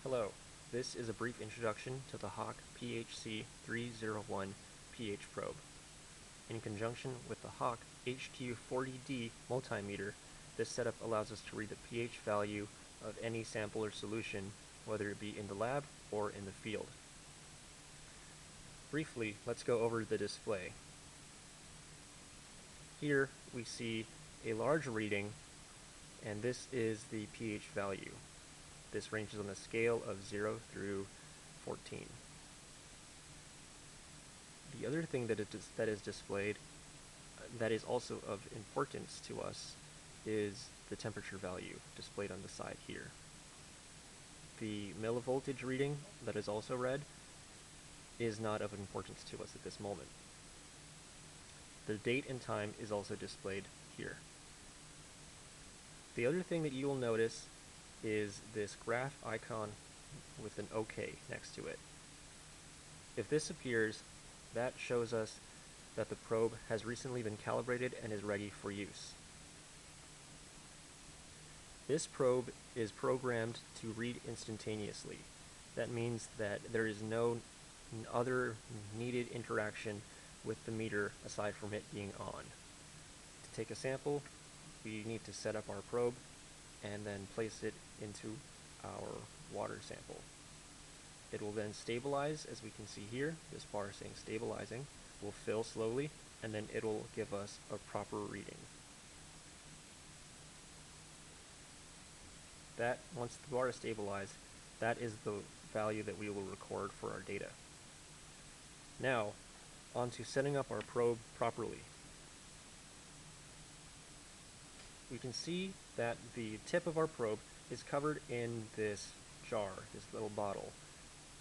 Hello, this is a brief introduction to the Hach PHC 301 pH probe. In conjunction with the Hach HQ40D multimeter, this setup allows us to read the pH value of any sample or solution, whether it be in the lab or in the field. Briefly, let's go over the display. Here we see a large reading, and this is the pH value. This ranges on a scale of 0 through 14. The other thing that is displayed that is also of importance to us is the temperature value displayed on the side here. The millivoltage reading that is also read is not of importance to us at this moment. The date and time is also displayed here. The other thing that you will notice is this graph icon with an OK next to it. If this appears, that shows us that the probe has recently been calibrated and is ready for use. This probe is programmed to read instantaneously. That means that there is no other needed interaction with the meter aside from it being on. To take a sample, we need to set up our probe and then place it into our water sample. It will then stabilize, as we can see here, this bar saying stabilizing, will fill slowly, and then it'll give us a proper reading. That, once the bar is stabilized, that is the value that we will record for our data. Now, on to setting up our probe properly. We can see that the tip of our probe is covered in this jar, this little bottle.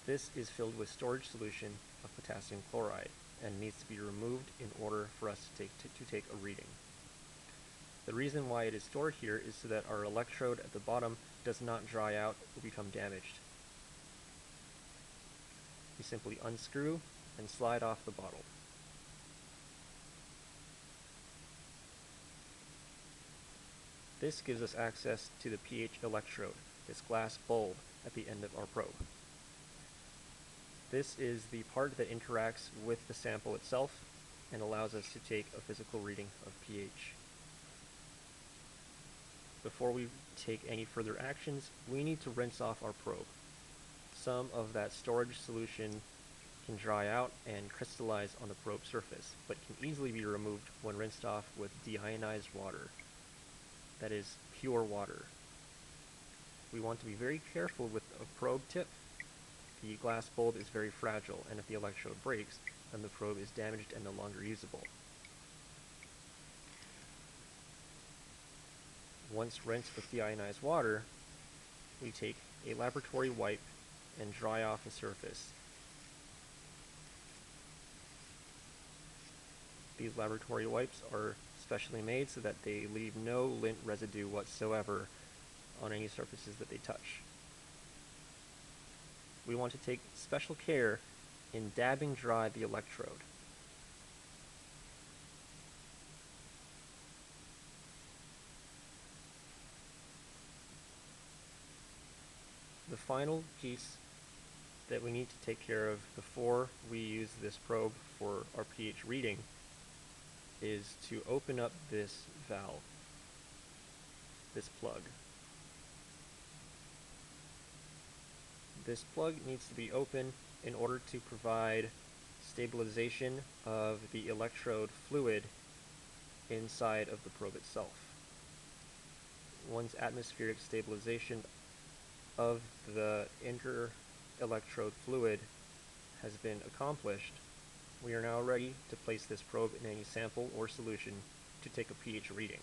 This is filled with storage solution of potassium chloride and needs to be removed in order for us to take a reading. The reason why it is stored here is so that our electrode at the bottom does not dry out or become damaged. We simply unscrew and slide off the bottle. This gives us access to the pH electrode, this glass bulb at the end of our probe. This is the part that interacts with the sample itself and allows us to take a physical reading of pH. Before we take any further actions, we need to rinse off our probe. Some of that storage solution can dry out and crystallize on the probe surface, but can easily be removed when rinsed off with deionized water. That is pure water. We want to be very careful with a probe tip. The glass bulb is very fragile, and if the electrode breaks, then the probe is damaged and no longer usable. Once rinsed with deionized water, we take a laboratory wipe and dry off the surface. These laboratory wipes are specially made so that they leave no lint residue whatsoever on any surfaces that they touch. We want to take special care in dabbing dry the electrode. The final piece that we need to take care of before we use this probe for our pH reading is to open up this valve, this plug. This plug needs to be open in order to provide stabilization of the electrode fluid inside of the probe itself. Once atmospheric stabilization of the inter-electrode fluid has been accomplished, we are now ready to place this probe in any sample or solution to take a pH reading.